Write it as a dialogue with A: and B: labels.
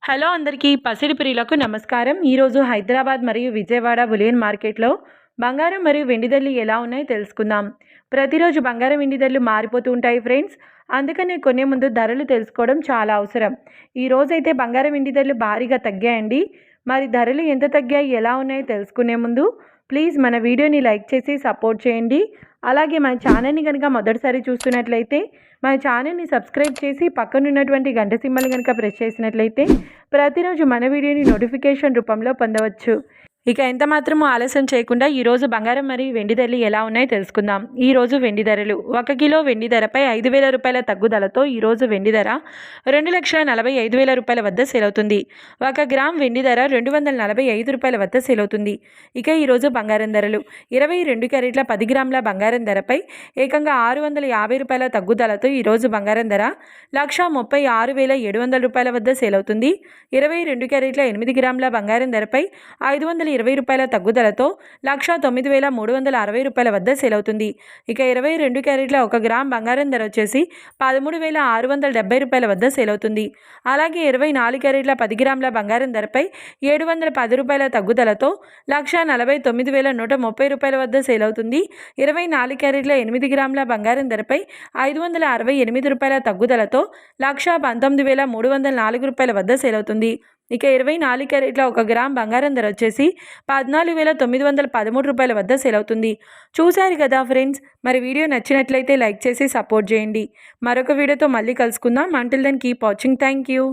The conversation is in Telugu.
A: హలో అందరికీ పసిడి ప్రియులకు నమస్కారం. ఈరోజు హైదరాబాద్ మరియు విజయవాడ బులియన్ మార్కెట్లో బంగారం మరియు వెండి ధరలు ఎలా ఉన్నాయో తెలుసుకుందాం. ప్రతిరోజు బంగారం వెండి ధరలు మారిపోతూ ఉంటాయి ఫ్రెండ్స్. అందుకనే కొనే ముందు ధరలు తెలుసుకోవడం చాలా అవసరం. ఈ రోజైతే బంగారం వెండి ధరలు భారీగా తగ్గాయండి. మరి ధరలు ఎంత తగ్గాయి, ఎలా ఉన్నాయో తెలుసుకునే ముందు ప్లీజ్ మన వీడియోని లైక్ చేసి సపోర్ట్ చేయండి. అలాగే మన ఛానల్ని కనుక మొదటిసారి చూస్తున్నట్లయితే మన ఛానల్ని సబ్స్క్రైబ్ చేసి పక్కనున్నటువంటి గంట సింబల్ కనుక ప్రెస్ చేసినట్లయితే ప్రతిరోజు మన వీడియోని నోటిఫికేషన్ రూపంలో పొందవచ్చు. ఇక ఎంత మాత్రమూ ఆలస్యం చేయకుండా ఈరోజు బంగారం మరియు వెండి ధరలు ఎలా ఉన్నాయో తెలుసుకుందాం. ఈరోజు వెండి ధరలు 1 కిలో వెండి ధరపై 5,000 రూపాయల తగ్గుదలతో ఈరోజు వెండి ధర 2,45,000 రూపాయల వద్ద సేల్ అవుతుంది. 1 గ్రామ్ వెండి ధర 245 రూపాయల వద్ద సేల్ అవుతుంది. ఇక ఈరోజు బంగారం ధరలు 22 క్యారెట్ల 10 గ్రాముల బంగారం ధరపై ఏకంగా 650 రూపాయల తగ్గుదలతో ఈరోజు బంగారం ధర 1,36,700 రూపాయల వద్ద సేల్ అవుతుంది. 22 క్యారెట్ల 8 గ్రాముల బంగారం ధరపై 520 రూపాయల తగ్గుదలతో 1,09,360 రూపాయల వద్ద సేల్ అవుతుంది. ఇక 22 క్యారెట్ల 1 గ్రామ్ బంగారం ధర వచ్చేసి 13,670 రూపాయల వద్ద సేల్ అవుతుంది. అలాగే 24 క్యారెట్ల 10 గ్రాముల బంగారం ధరపై 710 రూపాయల తగ్గుదలతో 1,49,130 రూపాయల వద్ద సేల్ అవుతుంది. 24 క్యారెట్ల 8 గ్రాముల బంగారం ధరపై 568 రూపాయల తగ్గుదలతో 1,19,304 రూపాయల వద్ద సేల్ అవుతుంది. ఇక 24 క్యారెట్ల 1 గ్రామ్ బంగారం ధర వచ్చేసి 14,913 రూపాయల వద్ద సేల్ అవుతుంది. చూశారు కదా ఫ్రెండ్స్, మరి వీడియో నచ్చినట్లయితే లైక్ చేసి సపోర్ట్ చేయండి. మరొక వీడియోతో మళ్ళీ కలుసుకుందాం. Until then keep watching. Thank you.